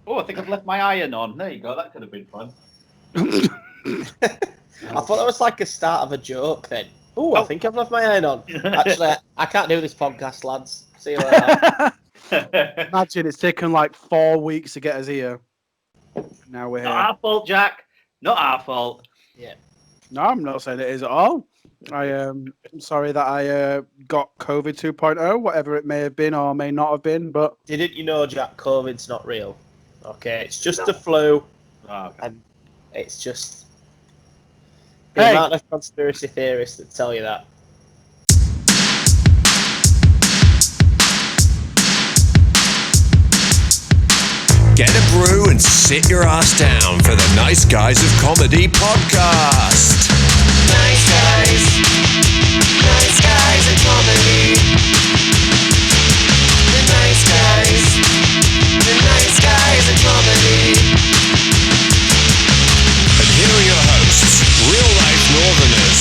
Oh, I think I've left my iron on. There you go. That could have been fun. I thought that was like a start of a joke then. I think I've left my iron on. Actually, I can't do this podcast, lads. See you later. Imagine it's taken like 4 weeks to get us here. Now we're Not here. our fault, Jack. Not our fault. Yeah. No, I'm not saying it is at all. I'm sorry that I got COVID 2.0, whatever it may have been or may not have been. But Didn't you know, Jack, COVID's not real? Okay, it's just the flu, and it's just the amount of conspiracy theorists that tell you that. Get a brew and sit your ass down for the Nice Guys of Comedy podcast. Nice guys of comedy. The nice guys of comedy. And here are your hosts, real life Northerners,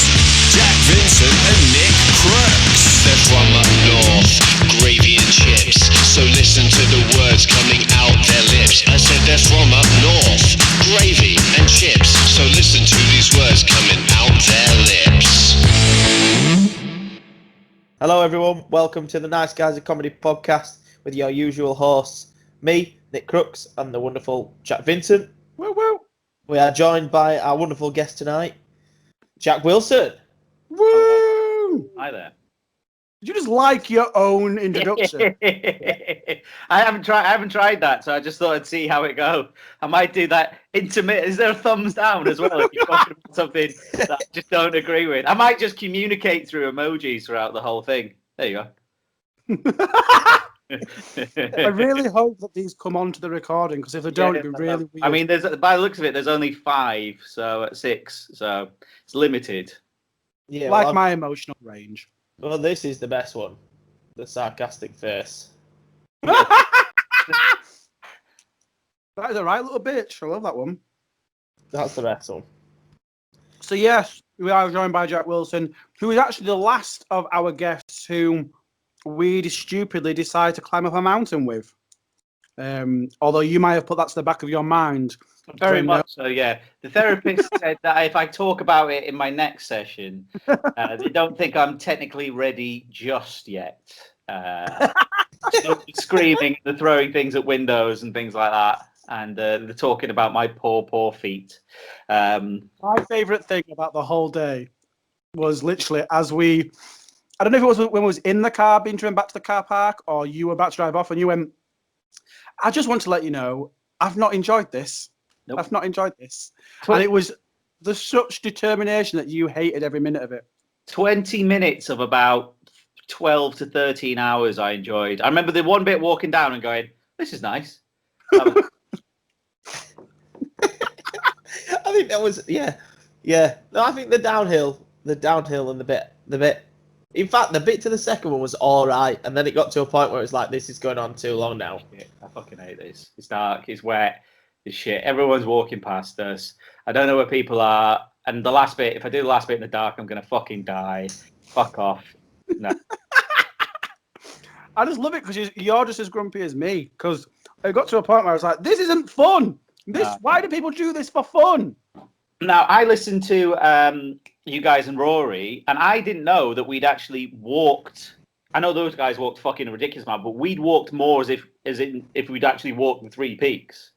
Jack Vincent and Nick Crooks. They're from up north, gravy and chips. So listen to the words coming out their lips. I said they're from up north, gravy and chips. So listen to these words coming out their lips. Hello, everyone. Welcome to the Nice Guys of Comedy podcast with your usual hosts, me, Nick Crooks, and the wonderful Jack Vincent. woo woo, We are joined by our wonderful guest tonight, Jack Wilson. woo! Hi there. Did you just like your own introduction? I haven't tried that, so I just thought I'd see how it go. I might do that intermittent. Is there a thumbs down as well if you're talking about something that I just don't agree with? I might just communicate through emojis throughout the whole thing. There you go. I really hope that these come onto the recording, because if they don't, it'd be really weird. I mean, by the looks of it, there's only 5, so at 6, so it's limited. Yeah, like my emotional range. Well, this is the best one. The sarcastic face. That is a right little bitch. I love that one. That's the best one. So yes, we are joined by Jack Wilson, who is actually the last of our guests who we stupidly decided to climb up a mountain with. Although you might have put that to the back of your mind. Very much so, yeah. The therapist said that if I talk about it in my next session, they don't think I'm technically ready just yet. Still screaming, they're throwing things at windows and things like that. And they're talking about my poor feet. My favourite thing about the whole day was literally I don't know if it was when we was in the car being driven back to the car park, or you were about to drive off and you went, I just want to let you know, I've not enjoyed this. Nope. I've not enjoyed this. And it was such determination that you hated every minute of it. 20 minutes of about 12 to 13 hours I enjoyed. I remember the one bit walking down and going, this is nice. I think that was, yeah. No, I think the downhill and the bit. In fact, the bit to the second one was all right, and then it got to a point where it's like, this is going on too long now. I fucking hate this. It's dark, it's wet, it's shit. Everyone's walking past us. I don't know where people are. And the last bit, if I do the last bit in the dark, I'm going to fucking die. Fuck off. No. I just love it because you're just as grumpy as me, because it got to a point where I was like, this isn't fun. Why do people do this for fun? Now, I listened to you guys and Rory, and I didn't know that we'd actually walked. I know those guys walked fucking a ridiculous amount, but we'd walked more as if we'd actually walked the 3 peaks.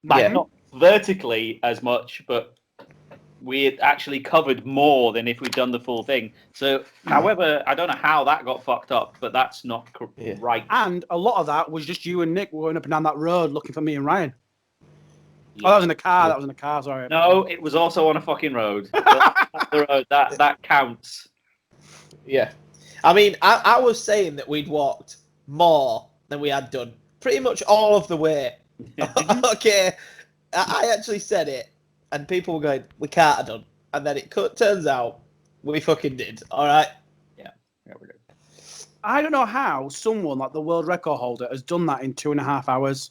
Like, not vertically as much, but we had actually covered more than if we'd done the full thing. So, however, I don't know how that got fucked up, but that's not right. And a lot of that was just you and Nick going up and down that road looking for me and Ryan. Yeah. Oh, that was in the car. Sorry. No, it was also on a fucking road. The road that counts. Yeah. I mean, I was saying that we'd walked more than we had done pretty much all of the way. Okay. I actually said it, and people were going, we can't have done. And then it turns out we fucking did. All right? Yeah, we did. I don't know how someone like the world record holder has done that in 2.5 hours.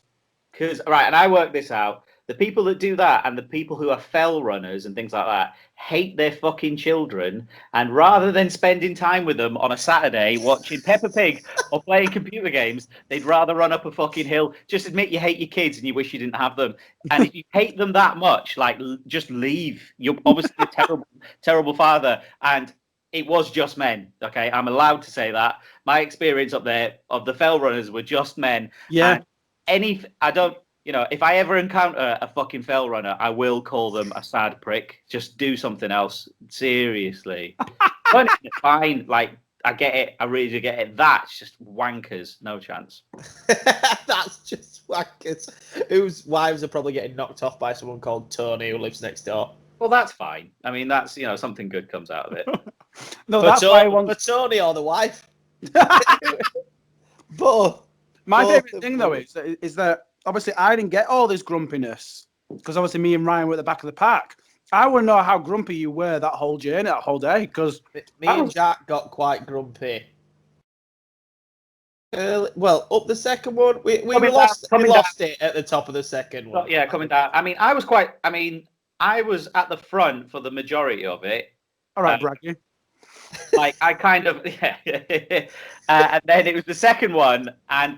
Because, right, and I worked this out. The people that do that and the people who are fell runners and things like that hate their fucking children. And rather than spending time with them on a Saturday watching Peppa Pig or playing computer games, they'd rather run up a fucking hill. Just admit you hate your kids and you wish you didn't have them. And if you hate them that much, like, just leave. You're obviously a terrible, terrible father. And it was just men. Okay, I'm allowed to say that. My experience up there of the fell runners were just men. Yeah. And if I ever encounter a fucking fell runner, I will call them a sad prick. Just do something else. Seriously. But it's fine. Like, I get it. I really do get it. That's just wankers. No chance. That's just wankers. Whose wives are probably getting knocked off by someone called Tony who lives next door. Well, that's fine. I mean, that's, something good comes out of it. No, that's why I want for Tony or the wife. Both. My Both favourite of thing, them. though, is that obviously I didn't get all this grumpiness because obviously me and Ryan were at the back of the pack. I want to know how grumpy you were that whole journey, that whole day, because Me and Jack got quite grumpy. Up the second one, we lost it at the top of the second one. Yeah, coming down. I mean, I was at the front for the majority of it. all right, Braggy. Like, I kind of, yeah. And then it was the second one, and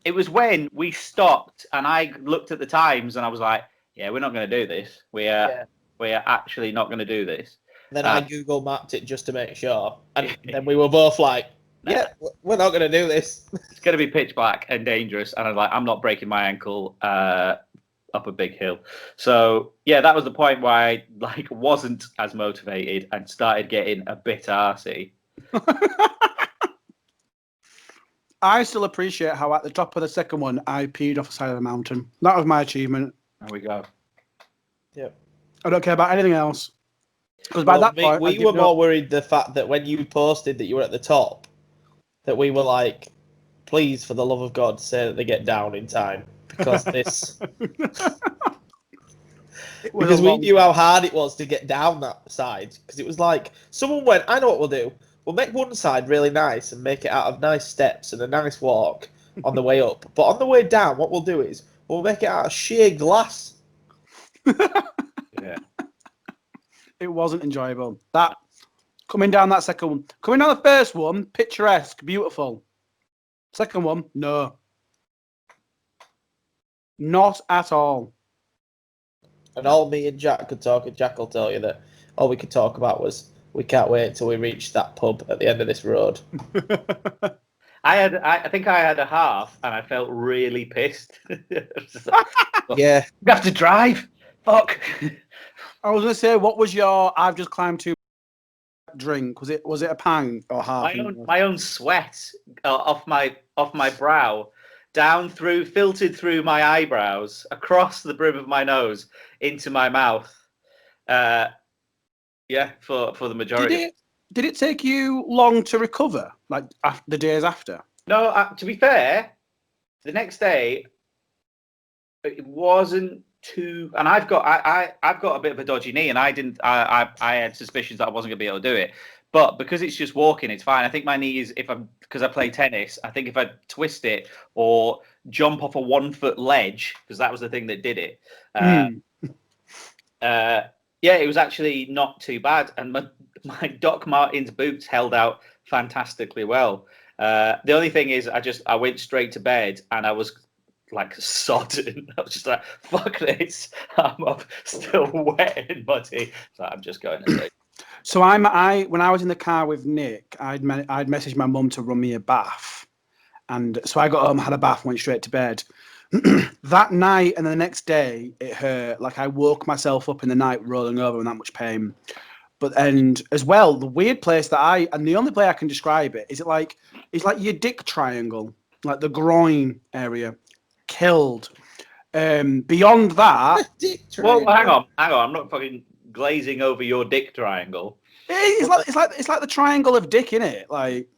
it was when we stopped, and I looked at the times, and I was like, yeah, we're not going to do this. We are actually not going to do this. Then I Google mapped it just to make sure, and then we were both like, yeah, we're not going to do this. It's going to be pitch black and dangerous, and I'm not breaking my ankle up a big hill. So yeah, that was the point where I wasn't as motivated and started getting a bit arsey. I still appreciate how at the top of the second one I peed off the side of the mountain. That was my achievement. There we go. Yep. I don't care about anything else. Because by that point, we were more worried the fact that when you posted that you were at the top, that we were like, please, for the love of God, say that they get down in time. Because this... because we knew how hard it was to get down that side. Because it was like, someone went, I know what we'll do. We'll make one side really nice and make it out of nice steps and a nice walk on the way up. But on the way down, what we'll do is we'll make it out of sheer glass. Yeah. It wasn't enjoyable. That coming down that second one. Coming down the first one, picturesque, beautiful. Second one, no. Not at all. And all me and Jack could talk, and Jack will tell you that all we could talk about was we can't wait till we reach that pub at the end of this road. I think I had a half, and I felt really pissed. Yeah. You have to drive. Fuck. I was going to say, what was your I've just climbed to drink? Was it a pound or half? My own sweat off my brow, filtered through my eyebrows, across the brim of my nose, into my mouth. Yeah, for the majority. Did it take you long to recover, like the days after? No, to be fair, the next day it wasn't too. And I've got a bit of a dodgy knee, and I had suspicions that I wasn't going to be able to do it. But because it's just walking, it's fine. I think my knee is, because I play tennis, I think if I twist it or jump off a 1 foot ledge, because that was the thing that did it. Yeah, it was actually not too bad, and my Doc Martens boots held out fantastically well. The only thing is, I went straight to bed, and I was like sodden. I was just like, fuck this. I'm up, still wet and muddy. So I'm just going to sleep. So when I was in the car with Nick, I'd messaged my mum to run me a bath, and so I got home, had a bath, went straight to bed. That night and the next day, it hurt. Like I woke myself up in the night, rolling over in that much pain. And as well, the weird place and the only way I can describe it is it's like your dick triangle, like the groin area, killed. Beyond that, well, hang on, I'm not fucking glazing over your dick triangle. It's like the triangle of dick, innit? Like,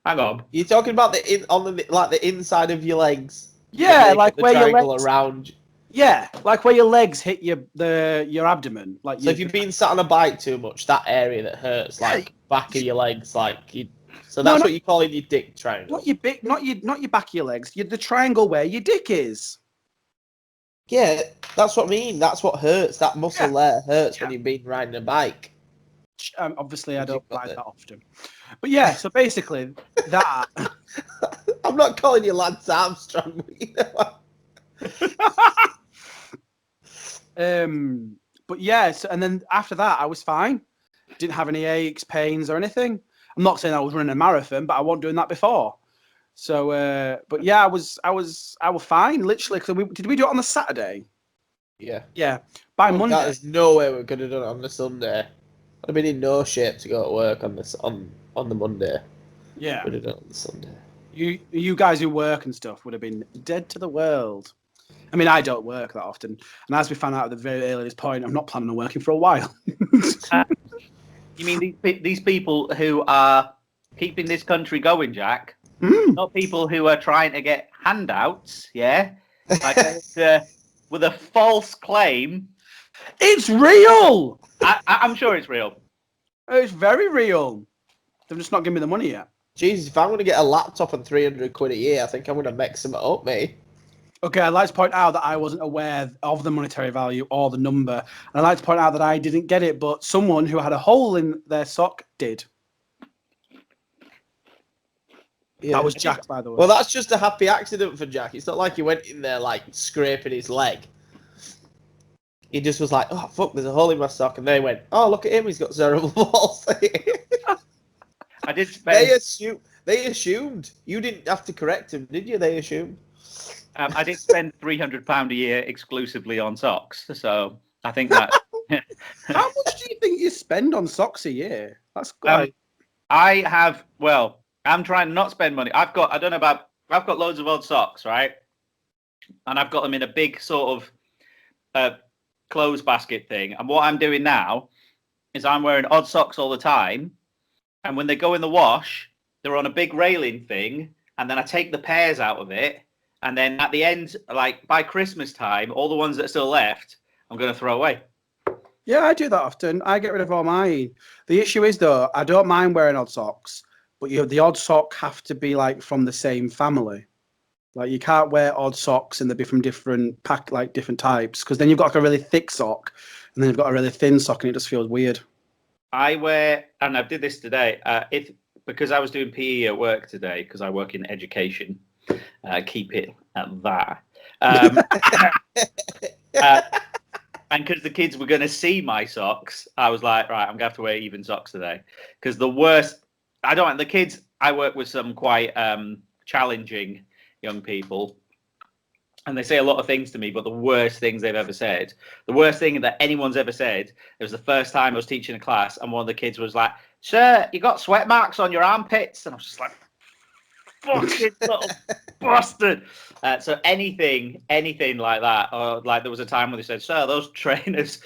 hang on, you're talking about the inside of your legs. Yeah, like where your legs around. Yeah, like where your legs hit your abdomen. Like, so if you've been sat on a bike too much, that area that hurts, like back of your legs, so that's what you're calling your dick triangle. Not your back of your legs. The triangle where your dick is. Yeah, that's what I mean. That's what hurts. That muscle there hurts when you've been riding a bike. Obviously, I don't ride that often. But yeah, so basically, that. I'm not calling you Lance Armstrong, but you know what? But yeah, so, and then after that, I was fine. Didn't have any aches, pains, or anything. I'm not saying I was running a marathon, but I wasn't doing that before. So, but yeah, I was fine, literally. Cause did we do it on the Saturday? Yeah. Yeah. By Monday. There's no way we could have done it on the Sunday. I'd have been in no shape to go to work on the Monday. Yeah. Would have done it on the Sunday. You guys who work and stuff would have been dead to the world. I mean, I don't work that often, and as we found out at the very earliest point, I'm not planning on working for a while. You mean these people who are keeping this country going, Jack? Not people who are trying to get handouts, yeah? Like with a false claim. It's real! I'm sure it's real. It's very real. They've just not given me the money yet. Jesus, if I'm going to get a laptop and 300 quid a year, I think I'm going to mix them up, mate. Okay, I'd like to point out that I wasn't aware of the monetary value or the number. And I'd like to point out that I didn't get it, but someone who had a hole in their sock did. Yeah. That was Jack, by the way. Well, that's just a happy accident for Jack. It's not like he went in there, like, scraping his leg. He just was like, oh, fuck, there's a hole in my sock. And they went, oh, look at him, he's got cerebral palsy. I did spend... They assumed. You didn't have to correct him, did you? They assumed. I did spend £300 a year exclusively on socks, so I think that... How much do you think you spend on socks a year? That's quite... I'm trying to not spend money. I've got loads of odd socks, right? And I've got them in a big sort of clothes basket thing. And what I'm doing now is I'm wearing odd socks all the time. And when they go in the wash, they're on a big railing thing. And then I take the pairs out of it. And then at the end, like by Christmas time, all the ones that are still left, I'm going to throw away. Yeah, I do that often. I get rid of all mine. The issue is, though, I don't mind wearing odd socks. But the odd sock have to be like from the same family. Like you can't wear odd socks and they'll be from different different types, because then you've got like a really thick sock and then you've got a really thin sock and it just feels weird. I wear, and I did this today, because I was doing PE at work today, because I work in education, keep it at that. And because the kids were going to see my socks, I was like, right, I'm going to have to wear even socks today. Because the worst, the kids, I work with some quite challenging young people. And they say a lot of things to me, but the worst things they've ever said, the worst thing that anyone's ever said, it was the first time I was teaching a class and one of the kids was like, sir, you got sweat marks on your armpits. And I was just like, fucking little bastard. So anything like that, or like there was a time when they said, sir, those trainers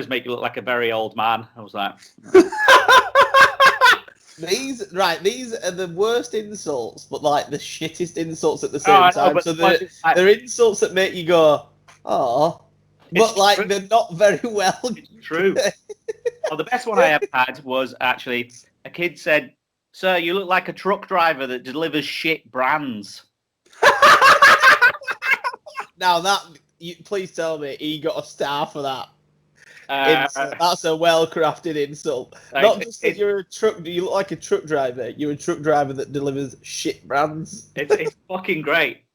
make you look like a very old man. I was like, These are the worst insults, but like the shittest insults at the same time. But so they're insults that make you go, oh, but like they're not very well. It's true. Well, the best one I ever had was actually a kid said, sir, you look like a truck driver that delivers shit brands. Now please tell me he got a star for that. That's a well-crafted insult. Not just that you're a truck. You look like a truck driver. You're a truck driver that delivers shit brands. It's fucking great.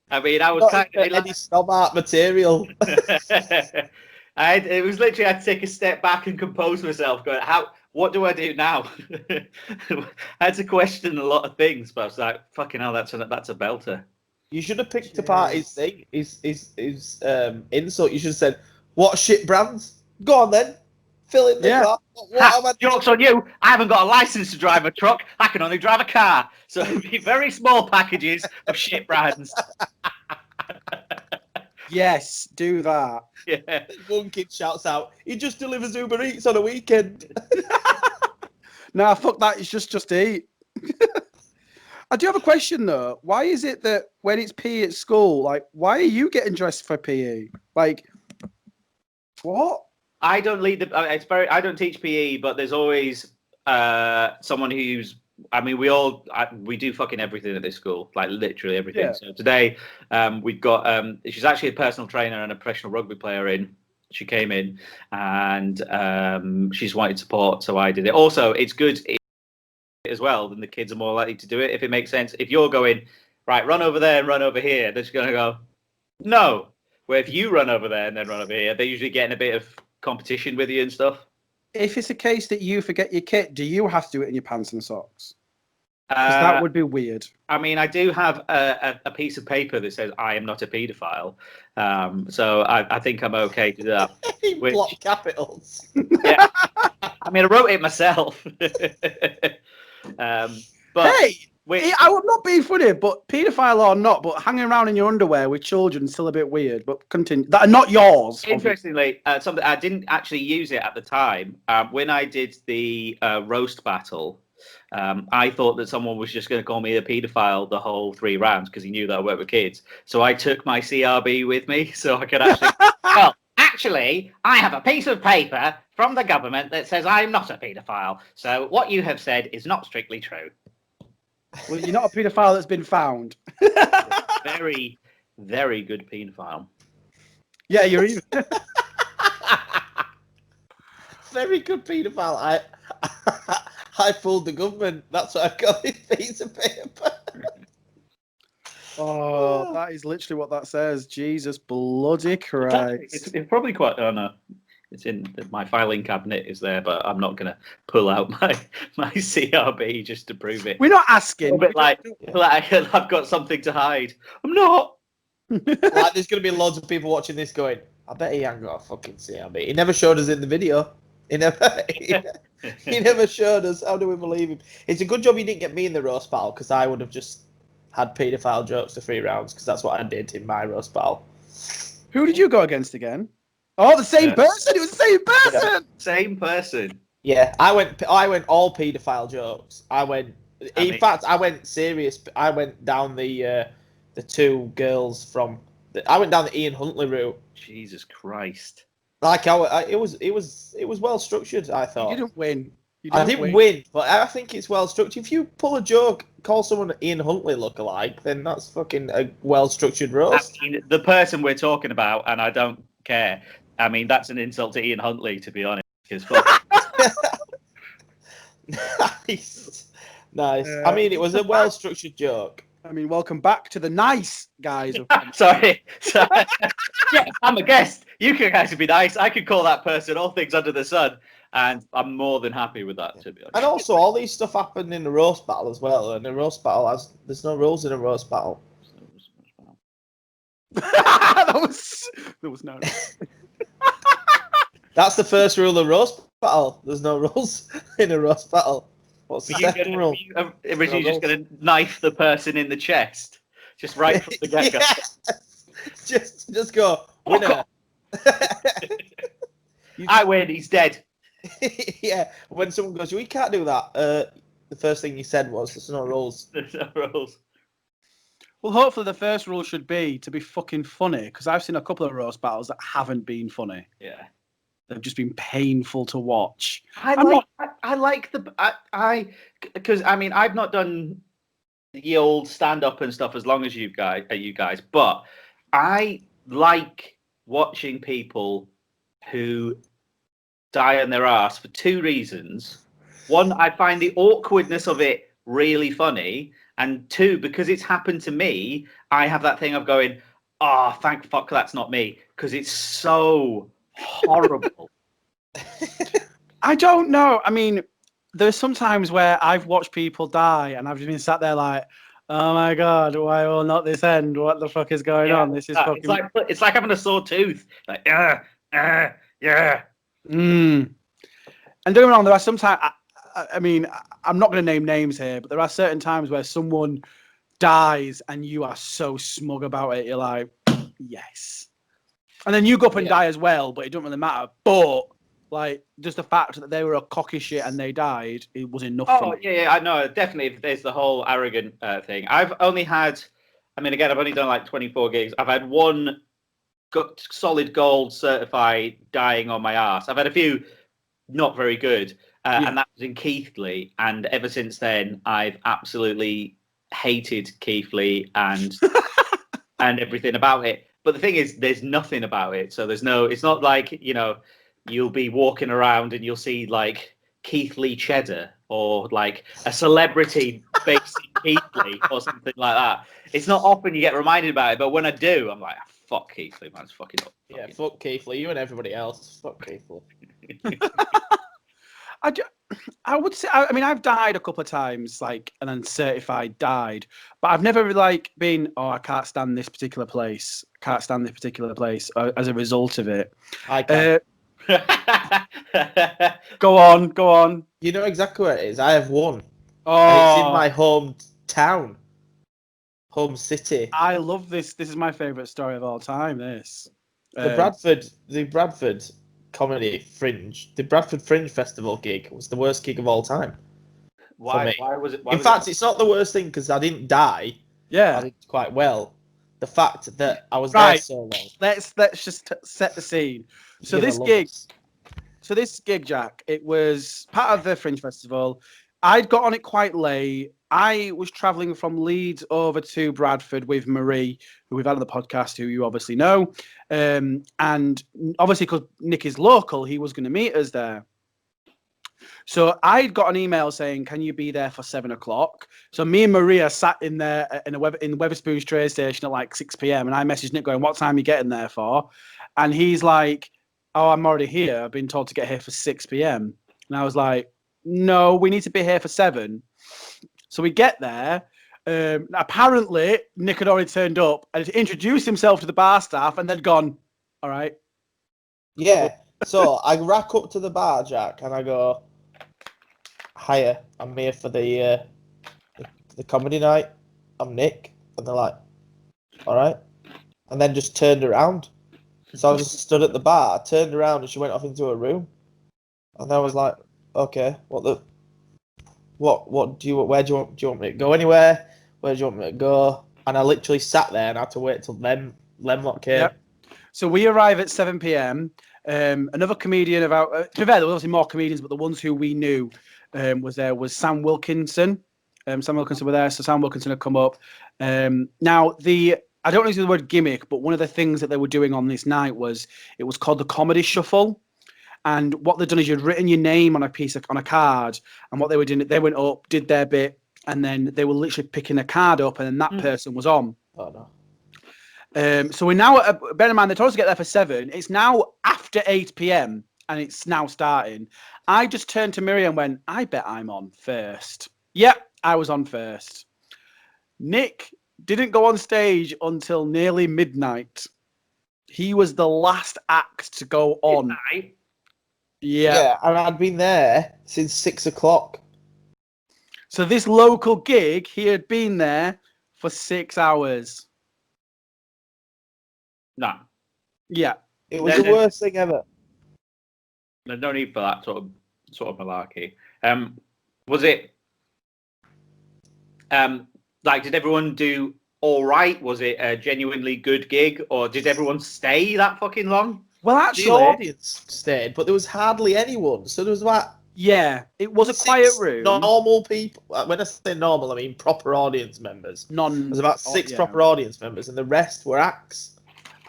I mean, I was kind of any snob art material. It was literally I had to take a step back and compose myself. Going, what do I do now? I had to question a lot of things, but I was like, fucking hell, that's a belter. You should have picked apart his thing, his insult. You should have said, "What shit brands?" Go on then. Fill in the car. Joke's on you. I haven't got a license to drive a truck. I can only drive a car. So it'd be very small packages of shit brands. Yes, do that. Yeah. One kid shouts out, he just delivers Uber Eats on a weekend. Nah, fuck that. It's just eat. I do have a question, though. Why is it that when it's PE at school, like, why are you getting dressed for PE? Like, what? I don't lead I don't teach PE, but there's always someone who's I mean, we do fucking everything at this school, like literally everything. Yeah. So today, we've got she's actually a personal trainer and a professional rugby player in. She came in and she's wanted support, so I did it. Also, it's good as well, then the kids are more likely to do it if it makes sense. If you're going, right, run over there and run over here, they're just going to go, no. Where if you run over there and then run over here, they're usually getting a bit of competition with you and stuff. If it's a case that you forget your kit, do you have to do it in your pants and socks? Because that would be weird. I mean, I do have a piece of paper that says I am not a paedophile, so I think I'm okay to do that. In block capitals. Yeah, I mean, I wrote it myself. But Hey, I would not be funny, but paedophile or not, but hanging around in your underwear with children is still a bit weird. But continue. That are not yours. Interestingly, something I didn't actually use it at the time. When I did the roast battle, I thought that someone was just going to call me a paedophile the whole 3 rounds because he knew that I worked with kids. So I took my CRB with me so I could actually. Well, actually, I have a piece of paper from the government that says I'm not a paedophile. So what you have said is not strictly true. Well, you're not a paedophile that's been found. Very, very good paedophile. Yeah, you're even. Very good paedophile. I fooled the government. That's what I've got this piece of paper. Oh, that is literally what that says. Jesus bloody Christ. It's probably quite. Oh no, it's in my filing cabinet is there, but I'm not going to pull out my CRB just to prove it. We're not asking. A bit like I've got something to hide. I'm not. Like, there's going to be loads of people watching this going, I bet he ain't got a fucking CRB. He never showed us in the video. He never showed us. How do we believe him? It's a good job he didn't get me in the roast battle, because I would have just had paedophile jokes for 3 rounds, because that's what I did in my roast battle. Who did you go against again? Oh, the same person. It was the same person. Yeah. Same person. Yeah, I went all paedophile jokes. I went serious. I went down the 2 girls from. I went down the Ian Huntley route. Jesus Christ! Like it was well structured. I thought You didn't win. I didn't win, but I think it's well structured. If you pull a joke, call someone Ian Huntley lookalike, then that's fucking a well structured roast. I mean, the person we're talking about, and I don't care. I mean, that's an insult to Ian Huntley, to be honest. Nice. I mean, it was a well structured joke. I mean, welcome back to the nice guys. Sorry. Yeah, I'm a guest. You can guys be nice. I could call that person all things under the sun, and I'm more than happy with that, to be honest. And also, all these stuff happened in the roast battle as well. And the roast battle there's no rules in a roast battle. there was no. That's the first rule of roast battle. There's no rules in a roast battle. What's the second rule? Originally, just going to knife the person in the chest, just right from the get-go. Yes. Just go, winner. I win. He's dead. Yeah. When someone goes, we can't do that. The first thing you said was, "There's no rules." There's no rules. Well, hopefully the first rule should be to be fucking funny, because I've seen a couple of roast battles that haven't been funny. Yeah. They've just been painful to watch. Because I mean, I've not done the old stand-up and stuff as long as you guys, but I like watching people who die on their ass for 2 reasons. 1, I find the awkwardness of it really funny, and 2, because it's happened to me, I have that thing of going, "Oh, thank fuck that's not me," because it's so horrible. I don't know. I mean, there's some times where I've watched people die and I've just been sat there like, oh my God, why will not this end? What the fuck is going on? This is fucking... It's like having a sore tooth. Like, yeah. And don't get me wrong, there are sometimes, I mean, I'm not going to name names here, but there are certain times where someone dies and you are so smug about it. You're like, yes. And then you go up and die as well, but it doesn't really matter. But like, just the fact that they were a cocky shit and they died, it was enough for me. Yeah, I know. Definitely, there's the whole arrogant thing. I've only had, I mean, again, I've only done like 24 gigs. I've had 1 solid gold certified dying on my ass. I've had a few not very good. and that was in Keighley. And ever since then, I've absolutely hated Keighley and and everything about it. But the thing is, there's nothing about it. So there's no. It's not like you'll be walking around and you'll see like Keighley cheddar or like a celebrity based in Keighley or something like that. It's not often you get reminded about it, but when I do, I'm like, fuck Keighley, man, it's fucking up. Yeah, fuck Keighley, you and everybody else. Fuck Keighley. I would say, I mean, I've died a couple of times, like, and then certified died, but I've never like been, I can't stand this particular place. Can't stand this particular place as a result of it. I can. Go on. You know exactly where it is. I have one. Oh, And it's in my hometown. Home city. I love this. This is my favourite story of all time, this. The Bradford Comedy Fringe, the Bradford Fringe Festival gig was the worst gig of all time. Why was it? In fact, it's not the worst thing because I didn't die. Yeah. I did quite well. The fact that I was there so long. Let's just set the scene. So this gig, Jack, it was part of the Fringe Festival. I'd got on it quite late. I was travelling from Leeds over to Bradford with Marie, who we've had on the podcast, who you obviously know. And obviously, because Nick is local, he was going to meet us there. So I'd got an email saying, can you be there for 7 o'clock? So me and Maria sat in there in Wetherspoons train station at like 6 p.m. And I messaged Nick going, what time are you getting there for? And he's like, oh, I'm already here. I've been told to get here for 6 p.m. And I was like, no, we need to be here for 7. So we get there. Apparently, Nick had already turned up and introduced himself to the bar staff and they'd gone, all right. Yeah. So I rack up to the bar, Jack, and I go, hiya, I'm here for the comedy night. I'm Nick. And they're like, all right. And then just turned around. So I just stood at the bar, turned around, and she went off into her room. And I was like, okay, where do you want me to go anywhere? Where do you want me to go? And I literally sat there and had to wait till them lot came. Yep. So we arrive at 7 p.m. Another comedian to be fair, there was obviously more comedians, but the ones who we knew was Sam Wilkinson. Sam Wilkinson were there, so Sam Wilkinson had come up. Now I don't know the word gimmick, but one of the things that they were doing on this night was called the Comedy Shuffle. And what they'd done is you'd written your name on a card, and what they were doing, they went up, did their bit, and then they were literally picking a card up, and then that person was on. Oh no. So we're now bear in mind they told us to get there for 7. It's now after 8 p.m. and it's now starting. I just turned to Miriam and went, I bet I'm on first. Yep, I was on first. Nick didn't go on stage until nearly midnight. He was the last act to go on. Midnight? Yeah, and I'd been there since 6 o'clock. So this local gig, he had been there for 6 hours. No. Yeah. It was the worst thing ever. There's no need for that sort of malarkey. Was it like, did everyone do all right? Was it a genuinely good gig, or did everyone stay that fucking long? Well, actually, the audience stayed, but there was hardly anyone. So there was about it was a quiet room. Normal people. When I say normal, I mean proper audience members. There's about 6 proper audience members, and the rest were acts.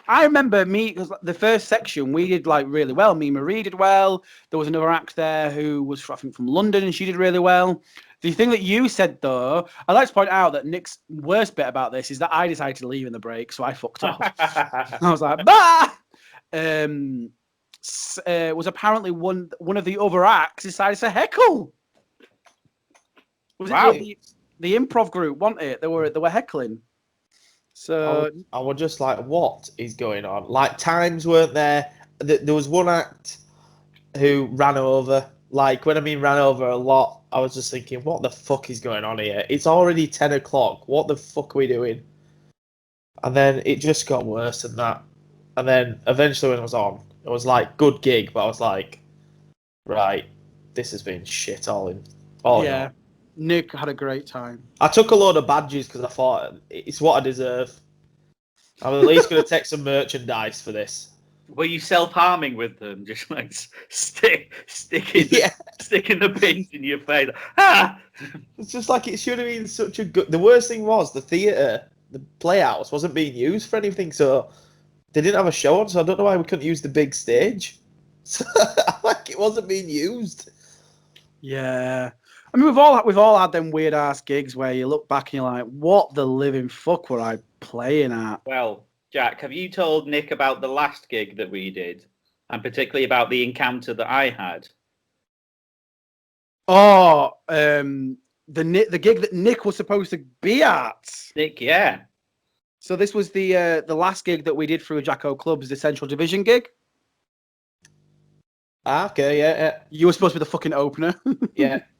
I remember because the first section we did like really well. Me and Marie did well. There was another act there who was I think from London, and she did really well. The thing that you said though, I'd like to point out that Nick's worst bit about this is that I decided to leave in the break, so I fucked off. I was like, bah! Was apparently one of the other acts decided to heckle. Was it the improv group? Wasn't it? They were heckling. So I was just like, what is going on? Like, times weren't there. There was one act who ran over. Like, when I mean ran over a lot, I was just thinking, what the fuck is going on here? It's already 10 o'clock. What the fuck are we doing? And then it just got worse than that. And then eventually when it was on, it was like, good gig, but I was like, right, this has been shit all in. Yeah. Nick had a great time. I took a load of badges because I thought it's what I deserve. I'm at least going to take some merchandise for this. Were you self-harming with them? Just like sticking the pins in your face. Ah! It's just like it should have been such a good. The worst thing was the theatre, the playhouse, wasn't being used for anything, so they didn't have a show on. So I don't know why we couldn't use the big stage. So, like it wasn't being used. Yeah. I mean, we've all had them weird ass gigs where you look back and you're like, what the living fuck were I playing at? Well, Jack, have you told Nick about the last gig that we did, and particularly about the encounter that I had? Oh, the gig that Nick was supposed to be at. Nick, yeah. So this was the last gig that we did through Jacko Club's the Central Division gig. Okay, yeah. You were supposed to be the fucking opener.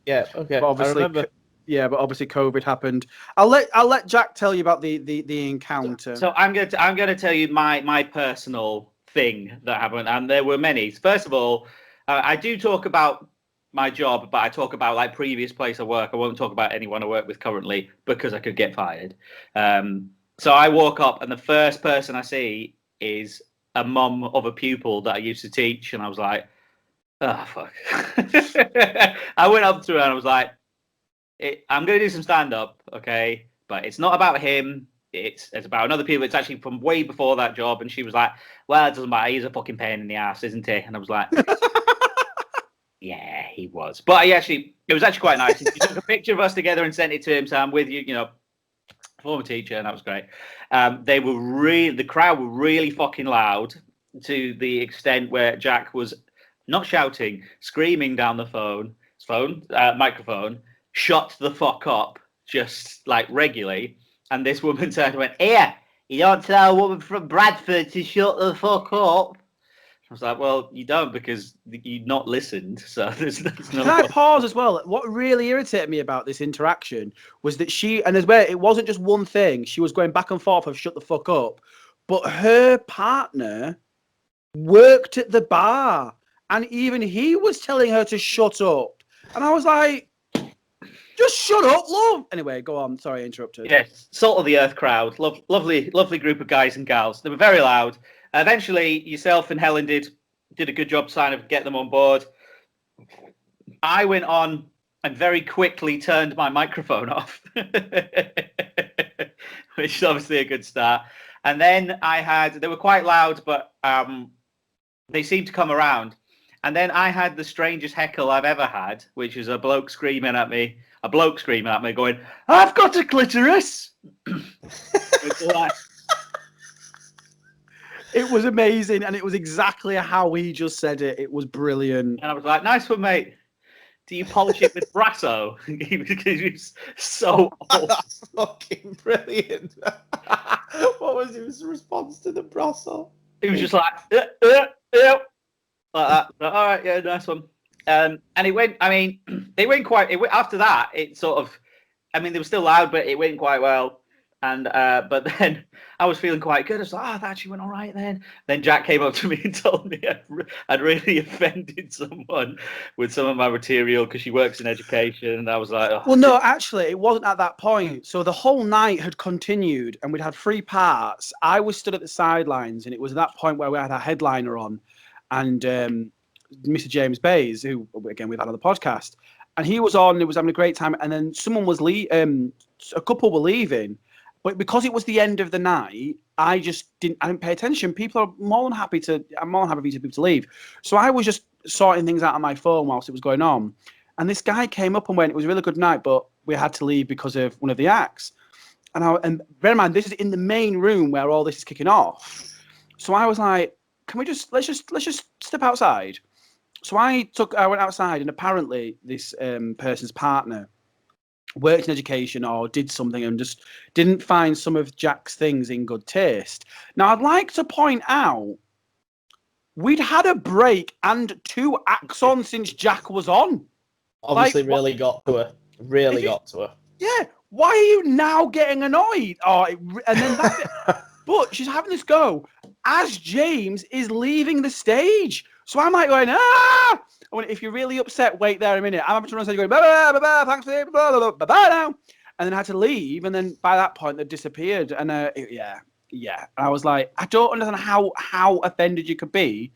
Yeah, okay. But obviously, I remember. but obviously COVID happened. I'll let Jack tell you about the encounter. So I'm gonna tell you my personal thing that happened, and there were many. First of all, I do talk about my job, but I talk about like previous place of work. I won't talk about anyone I work with currently because I could get fired. So I walk up, and the first person I see is a mum of a pupil that I used to teach, and I was like, oh fuck. I went up to her and I was like, I'm going to do some stand-up, okay? But it's not about him. It's about another people. It's actually from way before that job. And she was like, well, it doesn't matter. He's a fucking pain in the ass, isn't he? And I was like, yeah, he was. But it was actually quite nice. She took a picture of us together and sent it to him. So I'm with you, former teacher. And that was great. The crowd were really fucking loud to the extent where Jack was not shouting, screaming down the microphone, shut the fuck up, just like regularly. And this woman turned and went, here, you don't tell a woman from Bradford to shut the fuck up. I was like, well, you don't because you've not listened. So there's no. Can I pause as well? What really irritated me about this interaction was that it wasn't just one thing. She was going back and forth of shut the fuck up, but her partner worked at the bar. And even he was telling her to shut up. And I was like, just shut up, love. Anyway, go on. Sorry, I interrupted. Yes, salt of the earth crowd. Lovely group of guys and gals. They were very loud. Eventually, yourself and Helen did a good job trying to get them on board. I went on and very quickly turned my microphone off, which is obviously a good start. And then they were quite loud, but they seemed to come around. And then I had the strangest heckle I've ever had, which is a bloke screaming at me going, I've got a clitoris. It was amazing, and it was exactly how he just said it. It was brilliant. And I was like, nice one, mate. Do you polish it with Brasso? Because he was so old. That's fucking brilliant. What was his response to the Brasso? He was just like that. All right, yeah, nice one. And it went. I mean, after that. It sort of. I mean, they were still loud, but it went quite well. And but then I was feeling quite good. I was like, that actually went all right. Then Jack came up to me and told me I'd really offended someone with some of my material because she works in education. And I was like, oh. Well, no, actually, it wasn't at that point. So the whole night had continued, and we'd had 3 parts. I was stood at the sidelines, and it was at that point where we had our headliner on. And Mr. James Bays, who, again, we've had on the podcast, and he was on, it was having a great time, and then someone was a couple were leaving, but because it was the end of the night, I didn't pay attention. People are more than happy for people to leave. So I was just sorting things out on my phone whilst it was going on, and this guy came up and went, it was a really good night, but we had to leave because of one of the acts. And bear in mind, this is in the main room where all this is kicking off. So I was like, let's just step outside. So I went outside, and apparently this person's partner worked in education or did something and just didn't find some of Jack's things in good taste. Now, I'd like to point out, we'd had a break and 2 acts on since Jack was on. Obviously, really got to her. Really got to her. Yeah. Why are you now getting annoyed? And then that's it. But she's having this go as James is leaving the stage. So I'm like going, I went, if you're really upset, wait there a minute. I'm having to run on stage going, bye, thanks for it, bye now. And then I had to leave. And then by that point, they disappeared. And Yeah, and I was like, I don't understand how offended you could be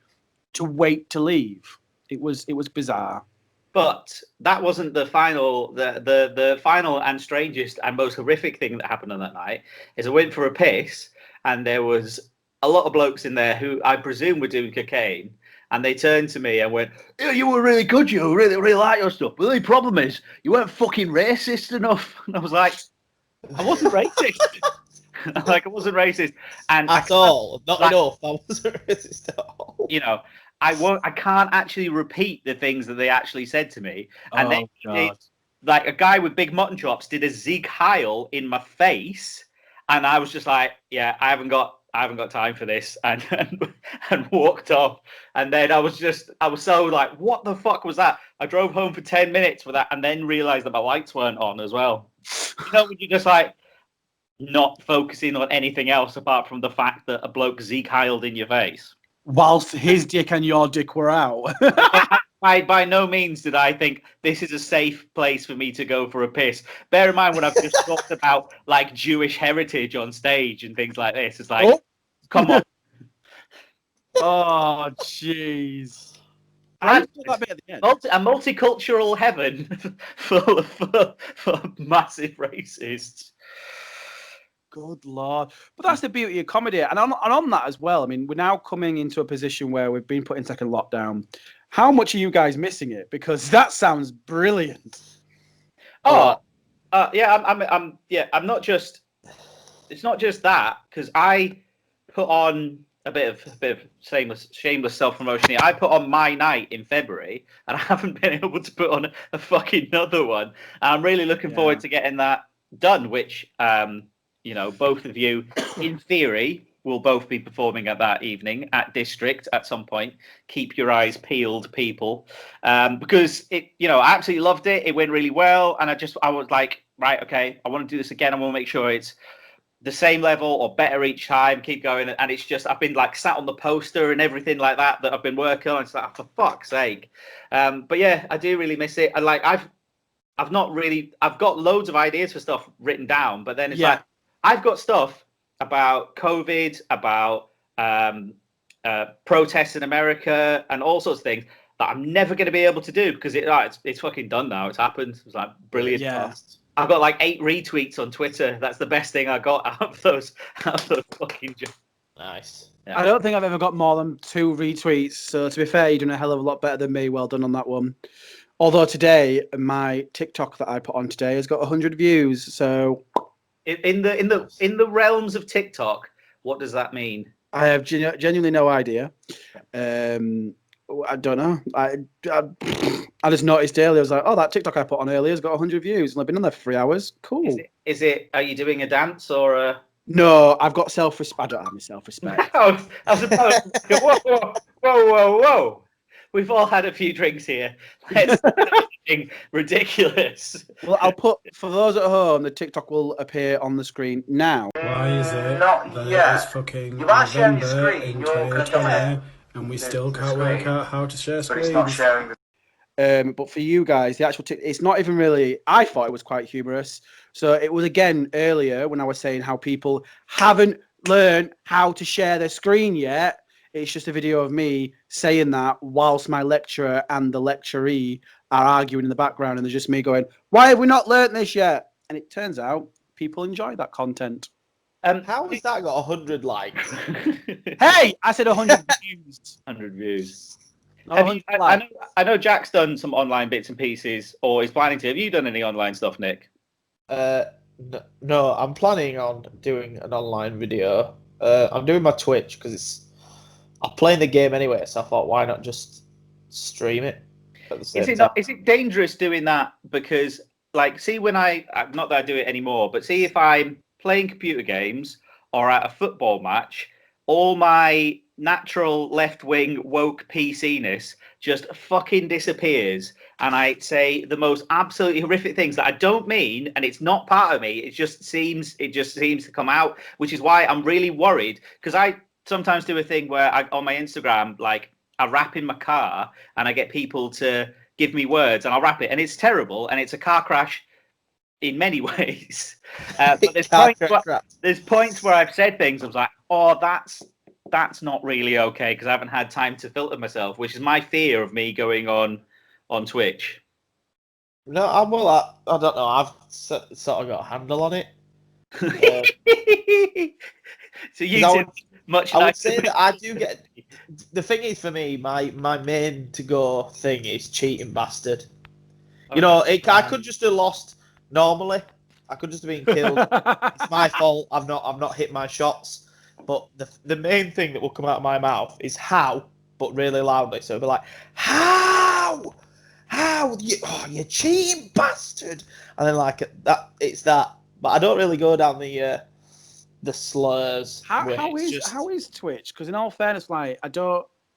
to wait to leave. It was bizarre. But that wasn't the final. The final and strangest and most horrific thing that happened on that night is I went for a piss, and there was a lot of blokes in there who I presume were doing cocaine, and they turned to me and went, "Yeah, you were really good. You really like your stuff. But the only problem is you weren't fucking racist enough." And I was like, "I wasn't racist." Like, I wasn't racist, and At all. Not like, enough. I wasn't racist at all. you know, I can't actually repeat the things that they actually said to me. And then like a guy with big mutton chops did a Zeke Heil in my face, and I was just like, yeah, I haven't got time for this, and and walked off. And then I was so like, what the fuck was that? I drove home for 10 minutes for that, and then realized that my lights weren't on as well. You know, when you just like not focusing on anything else apart from the fact that a bloke Zeke Heiled in your face. Whilst his dick and your dick were out. By no means did I think this is a safe place for me to go for a piss. Bear in mind when I've just talked about like Jewish heritage on stage and things like this. It's like, come on. Oh, jeez. I just thought that bit at the end. A multicultural heaven full of massive racists. Good Lord. But that's the beauty of comedy. And on that as well, I mean, we're now coming into a position where we've been put in second lockdown. How much are you guys missing it? Because that sounds brilliant. Yeah, I'm not just, it's not just that, because I put on a bit of shameless self-promotion here. I put on my night in February, and I haven't been able to put on a fucking another one. I'm really looking forward to getting that done, which, both of you, in theory, will both be performing at that evening at District at some point. Keep your eyes peeled, people, because I absolutely loved it. It went really well, and I was like, right, okay, I want to do this again. I want to make sure it's the same level or better each time. Keep going, and it's just I've been like sat on the poster and everything like that I've been working on. It's like, for fuck's sake. But yeah, I do really miss it. And like I've got loads of ideas for stuff written down, but then it's like I've got stuff about COVID, about protests in America, and all sorts of things that I'm never going to be able to do because it's fucking done now. It's happened. It's like brilliant. Yeah. I've got like 8 retweets on Twitter. That's the best thing I got out of those fucking jokes. Nice. Yeah. I don't think I've ever got more than 2 retweets. So to be fair, you're doing a hell of a lot better than me. Well done on that one. Although today, my TikTok that I put on today has got 100 views. So in the realms of TikTok, what does that mean? I have genuinely no idea. I don't know. I just noticed earlier. I was like, oh, that TikTok I put on earlier has got 100 views, and I've been on there for 3 hours. Cool. Is it? Are you doing a dance or a? No, I've got self-respect. I don't have any self-respect. I was about to, whoa. We've all had a few drinks here. Let's do something ridiculous. Well, I'll put, for those at home, the TikTok will appear on the screen now. Why is it Not that yet. it's fucking You are sharing your November screen, in you're gonna 2020 and we still can't work screen, out how to share but screens? it's not sharing the But for you guys, the actual it's not even really. I thought it was quite humorous. So it was again earlier when I was saying how people haven't learned how to share their screen yet. It's just a video of me saying that whilst my lecturer and the lecturee are arguing in the background, and there's just me going, "Why have we not learnt this yet?" And it turns out people enjoy that content. How has that got 100 likes? Hey, I said 100 views. 100 views. Not Have 100 you, likes. I know Jack's done some online bits and pieces, or is planning to. Have you done any online stuff, Nick? No, I'm planning on doing an online video. I'm doing my Twitch because I'm playing the game anyway, so I thought, why not just stream it at the same time? Is it dangerous doing that? Because, like, see, when not that I do it anymore, but see if I'm playing computer games or at a football match, all my natural left-wing woke PC-ness just fucking disappears, and I say the most absolutely horrific things that I don't mean, and it's not part of me. It just seems to come out, which is why I'm really worried, because I sometimes do a thing where on my Instagram, like, I rap in my car and I get people to give me words and I'll rap it, and it's terrible, and it's a car crash in many ways. But Can't correct. there's points where I've said things. I was like, oh, that's not really okay because I haven't had time to filter myself, which is my fear of me going on Twitch. No, I don't know. I've sort of got a handle on it. So YouTube, much I would nicer say than- that I do get. The thing is, for me, my main to go thing is cheating bastard. You know, I could just have lost normally. I could just have been killed. It's my fault. I've not hit my shots. But the main thing that will come out of my mouth is how, but really loudly. So it'll be like, how, you cheating bastard, and then like that, it's that. But I don't really go down the slurs. How is Twitch? Because in all fairness, like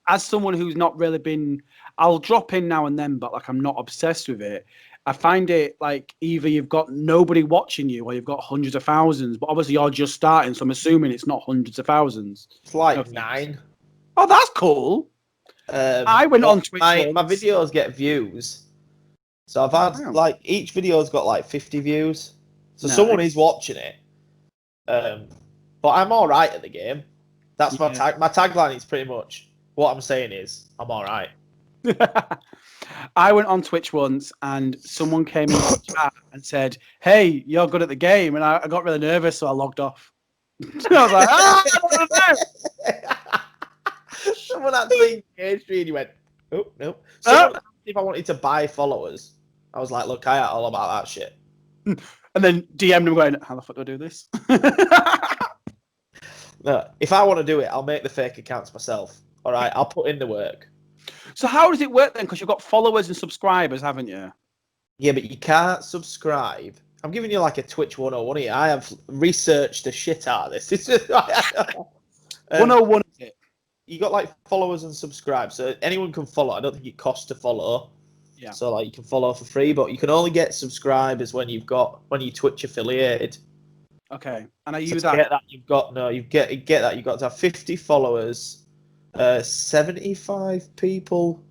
as someone who's not really been, I'll drop in now and then, but like I'm not obsessed with it. I find it like either you've got nobody watching you or you've got hundreds of thousands. But obviously you're just starting, so I'm assuming it's not hundreds of thousands. It's like 9. Oh, that's cool. I went on Twitch. My videos get views, so I've had like each video's got like 50 views. So someone is watching it. But I'm all right at the game. That's my tag. My tagline is pretty much what I'm saying is I'm all right. I went on Twitch once and someone came in the chat and said, "Hey, you're good at the game," and I got really nervous, so I logged off. I was like, "Ah, I don't wanna know." Someone actually engaged me and he went, "Oh no." Someone asked if I wanted to buy followers. I was like, "Look, I ain't all about that shit." And then DM'd him going, "How the fuck do I do this?" No, if I want to do it, I'll make the fake accounts myself. All right, I'll put in the work. So how does it work then? Because you've got followers and subscribers, haven't you? Yeah, but you can't subscribe. I'm giving you like a Twitch 101 here. I have researched the shit out of this. It's just, 101 is it? You got like followers and subscribe, so anyone can follow. I don't think it costs to follow. Yeah. So like you can follow for free, but you can only get subscribers when you Twitch affiliated. Okay, and are you So to that? get that you've got that you've got to have 50 followers, 75 people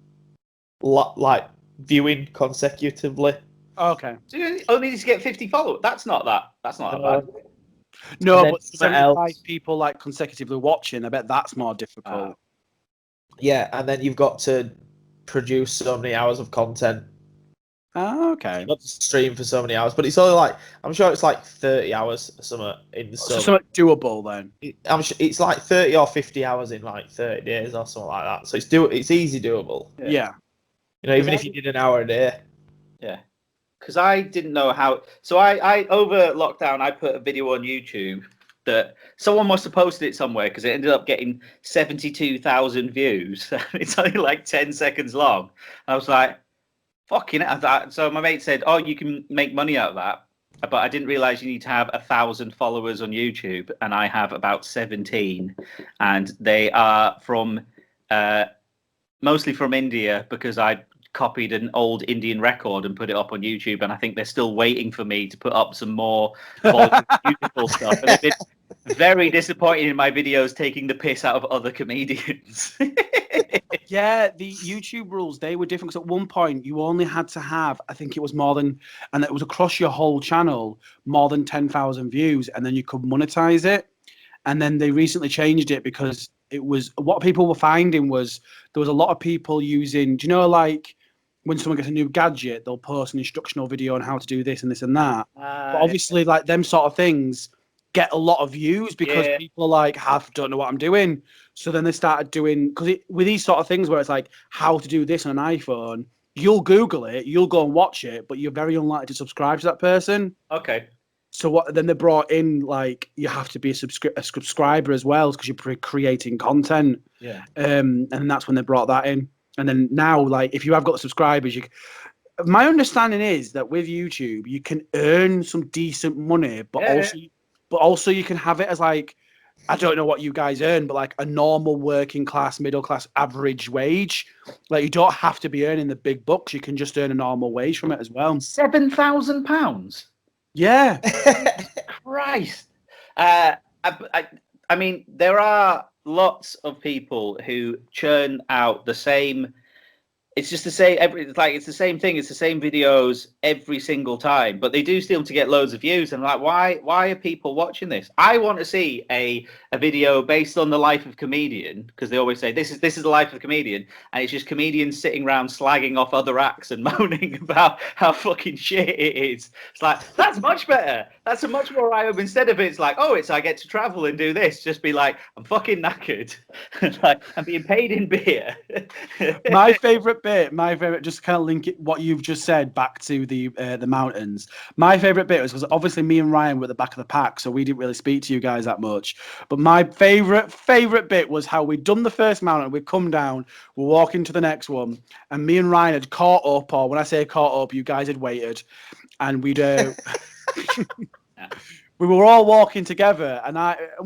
like viewing consecutively. Okay. So you only need to get 50 followers. That's not that bad. No, then but something 75 else. people like consecutively watching. I bet that's more difficult. Yeah, and then you've got to produce so many hours of content. Okay. You've got to stream for so many hours, but it's only like I'm sure it's like 30 hours or something in the So summer. something doable then. I'm sure it's like 30 or 50 hours in like 30 days or something like that. So it's easy doable. Yeah. You know, even if you did an hour a day. Yeah. Because I didn't know how. So I over lockdown, I put a video on YouTube that someone must have posted it somewhere because it ended up getting 72,000 views. It's only like 10 seconds long. I was like, fucking it. So my mate said, "Oh, you can make money out of that." But I didn't realize you need to have 1,000 followers on YouTube, and I have about 17, and they are from mostly from India because I copied an old Indian record and put it up on YouTube, and I think they're still waiting for me to put up some more beautiful stuff. And they've been very disappointed in my videos taking the piss out of other comedians. Yeah, the YouTube rules, they were different because at one point you only had to have, I think it was more than, and it was across your whole channel, more than 10,000 views, and then you could monetize it. And then they recently changed it because it was, what people were finding was there was a lot of people using, do you know, like when someone gets a new gadget, they'll post an instructional video on how to do this and this and that. But obviously, like them sort of things get a lot of views because people are like, don't know what I'm doing. So then they started doing, because with these sort of things where it's like how to do this on an iPhone, you'll Google it, you'll go and watch it, but you're very unlikely to subscribe to that person. Okay. So then they brought in, like, you have to be a subscriber as well because you're creating content. Yeah. And that's when they brought that in. And then now, like, if you have got the subscribers, my understanding is that with YouTube, you can earn some decent money, but also you can have it as like, I don't know what you guys earn, but like a normal working class, middle class, average wage. Like you don't have to be earning the big bucks. You can just earn a normal wage from it as well. £7,000. Yeah. Christ. I mean, there are lots of people who churn out the same it's just the same. It's the same thing. It's the same videos every single time, but they do seem to get loads of views. And like, why are people watching this? I want to see a video based on the life of comedian, because they always say this is the life of a comedian, and it's just comedians sitting around slagging off other acts and moaning about how fucking shit it is. It's like, that's much better. That's a much more eye-opener. Instead of it's like, oh, it's I get to travel and do this. Just be like, I'm fucking knackered. Like, I'm being paid in beer. My favorite bit, just to kind of link it, what you've just said back to the mountains. My favorite bit was because obviously me and Ryan were at the back of the pack, so we didn't really speak to you guys that much. But my favorite bit was how we'd done the first mountain, we'd come down, we're walking to the next one, and me and Ryan had caught up, or when I say caught up, you guys had waited, and we'd. We were all walking together, and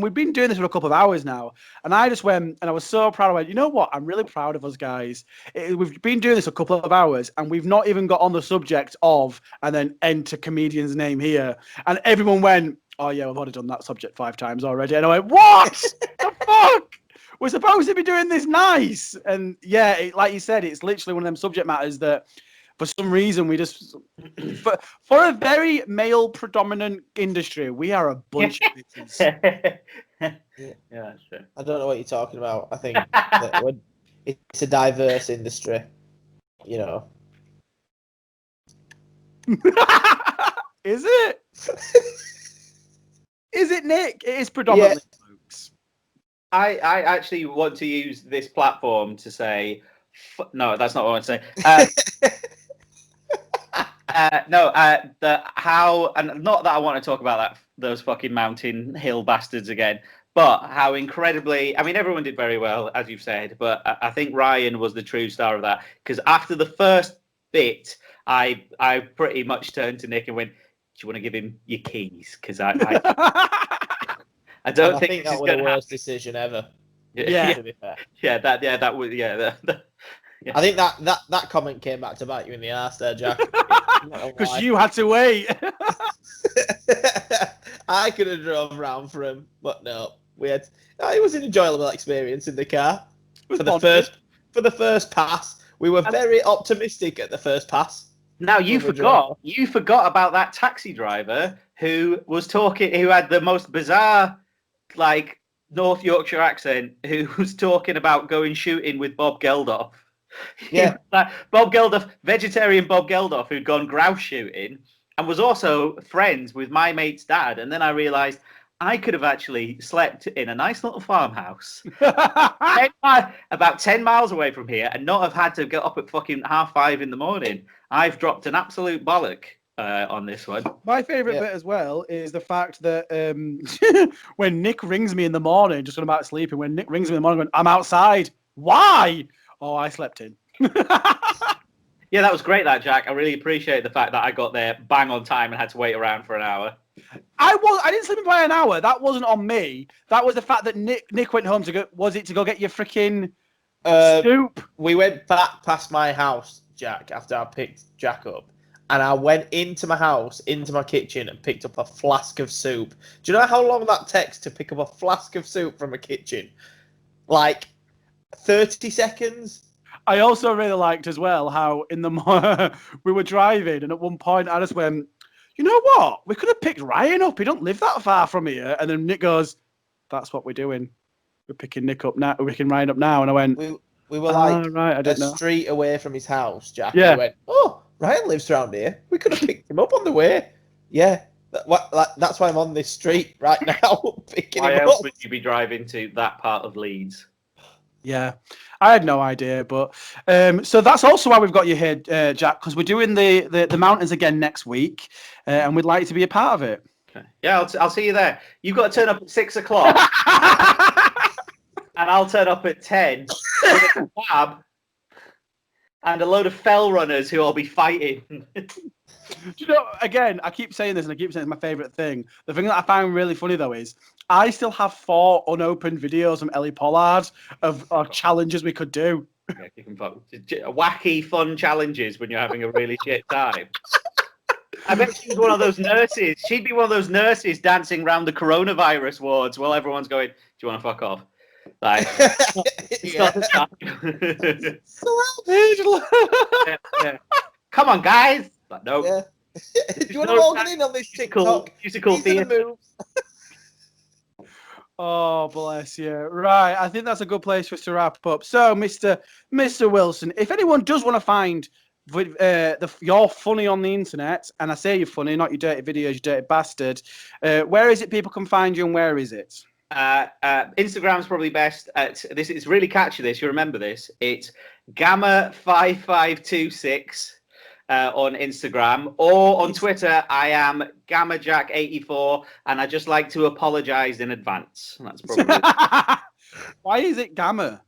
we've been doing this for a couple of hours now. And I just went, and I was so proud. I went, you know what? I'm really proud of us guys. We've been doing this a couple of hours, and we've not even got on the subject of, and then enter comedian's name here. And everyone went, oh yeah, we've already done that subject 5 times already. And I went, what the fuck? We're supposed to be doing this nice. And yeah, like you said, it's literally one of them subject matters that, for some reason, we just for a very male predominant industry, we are a bunch of bitches. Yeah, that's true. I don't know what you're talking about. I think that it's a diverse industry, you know. Is it? Is it, Nick? It is predominantly folks. I actually want to use this platform to say, no, that's not what I want to say. And not that I want to talk about those fucking mountain hill bastards again, but how incredibly, I mean, everyone did very well, as you've said, but I think Ryan was the true star of that, because after the first bit, I pretty much turned to Nick and went, do you want to give him your keys? Because I don't think that was the worst decision ever. Yeah. To be fair. That was. I think that comment came back to bite you in the arse there, Jack. Because you had to wait. I could have drove round for him, but no. It was an enjoyable experience in the car. For the first pass. We were very optimistic at the first pass. Now you forgot about that taxi driver who had the most bizarre, like, North Yorkshire accent, who was talking about going shooting with Bob Geldof. Yeah. Bob Geldof, vegetarian Bob Geldof, who'd gone grouse shooting and was also friends with my mate's dad. And then I realised I could have actually slept in a nice little farmhouse about 10 miles away from here and not have had to get up at fucking 5:30 in the morning. I've dropped an absolute bollock on this one. My favourite bit as well is the fact that when Nick rings me in the morning, just when I'm about sleeping, when Nick rings me in the morning, going, I'm outside. Why? Oh, I slept in. Yeah, that was great, that, Jack. I really appreciate the fact that I got there bang on time and had to wait around for an hour. I didn't sleep in by an hour. That wasn't on me. That was the fact that Nick went home to go get your freaking soup? We went back past my house, Jack, after I picked Jack up. And I went into my house, into my kitchen, and picked up a flask of soup. Do you know how long that takes to pick up a flask of soup from a kitchen? Like 30 seconds. I also really liked as well how in the we were driving, and at one point I just went, you know what? We could have picked Ryan up. He don't live that far from here. And then Nick goes, that's what we're doing. We're picking Nick up now. We're picking Ryan up now. And I went, we were like right, I didn't know. Street away from his house, Jack. Yeah. And we went, oh, Ryan lives around here. We could have picked him up on the way. Yeah. That's why I'm on this street right now, picking him up. Why else would you be driving to that part of Leeds? Yeah, I had no idea, but so that's also why we've got you here, Jack, because we're doing the mountains again next week, and we'd like you to be a part of it. Okay. Yeah, I'll see you there. You've got to turn up at 6 o'clock, and I'll turn up at 10 with a kebab and a load of fell runners who I'll be fighting. Do you know, again, I keep saying this, and I keep saying it's my favourite thing. The thing that I find really funny, though, is I still have 4 unopened videos from Ellie Pollard of challenges we could do. Yeah, wacky, fun challenges when you're having a really shit time. I bet she's one of those nurses. She'd be one of those nurses dancing around the coronavirus wards while everyone's going, do you want to fuck off? Like, Yeah. yeah, yeah. Come on, guys. But no. Yeah. Do you want to log in on this TikTok? Musical These are the theatre. moves. Oh, bless you. Right, I think that's a good place for us to wrap up. So, Mr. Wilson, if anyone does want to find you're funny on the internet, and I say you're funny, not your dirty videos, you dirty bastard, where is it people can find you and where is it? Instagram's probably best. This is really catchy. This, you remember this? It's Gamma5526 on Instagram, or on Twitter. I am GammaJack84, and I just like to apologise in advance. That's probably. Why is it Gamma?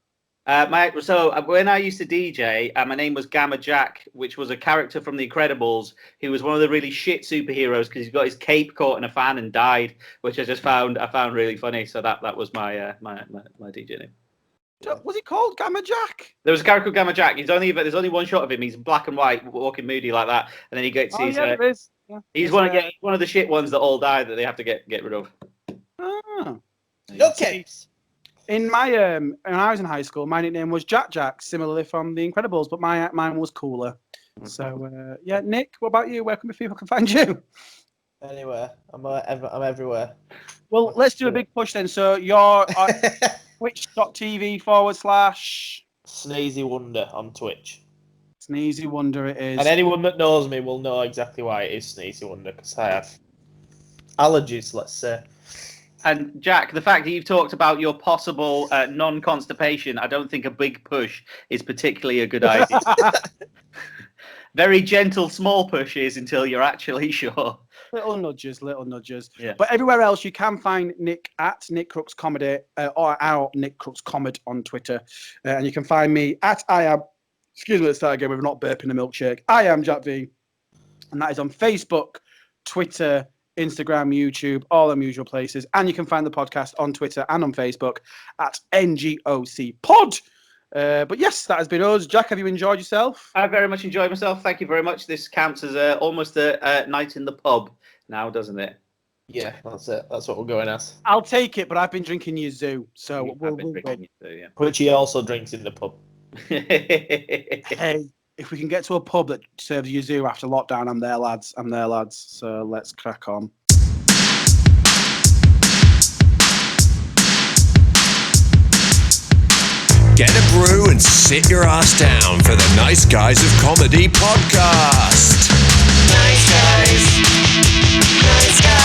When I used to DJ, my name was Gamma Jack, which was a character from The Incredibles, who was one of the really shit superheroes because he got his cape caught in a fan and died, which I found really funny. So that was my DJ name. Was he called Gamma Jack? There was a character called Gamma Jack. There's only one shot of him. He's black and white, walking moody like that, and then he gets his. There is. Yeah. He's one of the shit ones that all die that they have to get rid of. Oh. Okay. In my when I was in high school, my nickname was Jack, similarly from The Incredibles, but mine was cooler. So yeah, Nick, what about you? Where can people find you? Anywhere. I'm everywhere. Well, let's do a big push then. So you're twitch.tv / Sneezy Wonder on Twitch. Sneezy Wonder it is. And anyone that knows me will know exactly why it is Sneezy Wonder, because I have allergies, let's say. And Jack, the fact that you've talked about your possible non-constipation, I don't think a big push is particularly a good idea. Very gentle, small pushes until you're actually sure. Little nudges. Yeah. But everywhere else, you can find Nick at Nick Crooks Comedy or our Nick Crooks Comed on Twitter. And you can find me at excuse me, let's start again. We're not burping a milkshake. I am Jack V. And that is on Facebook, Twitter, Instagram, YouTube, all them usual places. And you can find the podcast on Twitter and on Facebook at NGOC Pod. But yes, that has been us. Jack, have you enjoyed yourself? I very much enjoyed myself. Thank you very much. This counts as almost a night in the pub now, doesn't it? Yeah, that's it. That's what we're going as. I'll take it, but I've been drinking Yazoo. So I've been drinking it too, yeah. Which he also drinks in the pub. Hey, if we can get to a pub that serves Yazoo after lockdown, I'm there, lads. So let's crack on. Get a brew and sit your ass down for the Nice Guys of Comedy podcast. Nice guys. Nice guys.